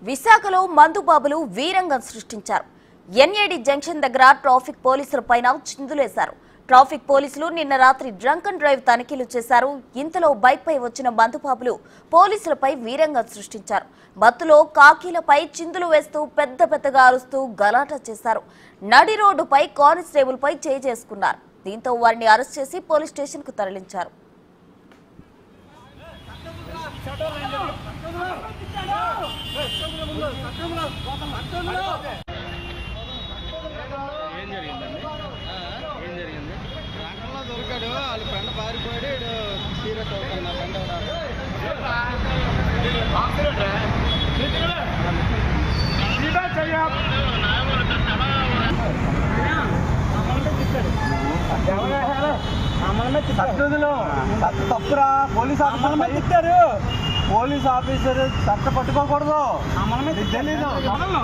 విశాఖలో మందుబాబులు వీరంగం సృష్టించారు. NAD junction దగ్గర ట్రాఫిక్ పోలీసులపైన చిందులేశారు. ట్రాఫిక్ పోలీసులు నిన్న రాత్రి డ్రంక్ అండ్ డ్రైవ్ తనిఖీలు చేశారు. ఇంతలో బైక్ పై వచ్చిన మందుబాబులు పోలీసులపై వీరంగం సృష్టించారు. మత్తులో కాకీలపై చిందులు వేస్తూ పెద్దగా అరుస్తూ గలాటా చేశారు. నడి రోడ్డుపై కానిస్టేబుల్ పై చేయి చేసుకున్నారు. దీంతో వారిని అరెస్ట్ చేసి పోలీస్ స్టేషన్ కు తరలించారు. దొరికాడు వాళ్ళ ఫ్రెండ్ పారిపోయాడు. సీరియస్ అవుతుంది నా ఫ్రెండ్ తప్పురా. పోలీస్ ఆఫీసర్ తిట్టారు. పోలీస్ ఆఫీసర్ చట్ట పట్టుకోకూడదు. తెలీదు. అతను